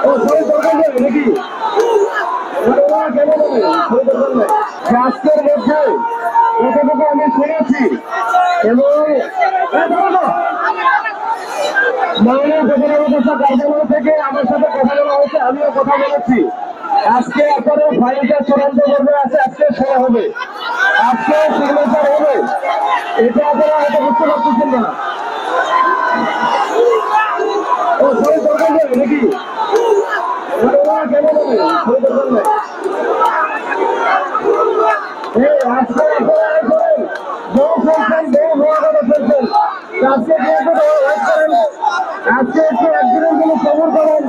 ও সবাই দরকার নেই নাকি আজকের মধ্যে যতটুকু আমি শুনেছি এবং মাননীয় প্রধানমন্ত্রী কার্যালয় থেকে আমার সাথে কথা বলা হয়েছে, আমিও কথা বলেছি। আজকে আপনাদের ফাইলটা চূড়ান্ত পর্যায়ে আছে, আজকে শোনা হবে, আজকে সিগনেচার হবে, এটা আপনারা হয়তো বুঝতে পারতেছেন না। ও সবাই দরকার নেই নাকি কেন নেই দরকার নেই আজকে আজকে একটু একদিনের জন্য খবর করেন।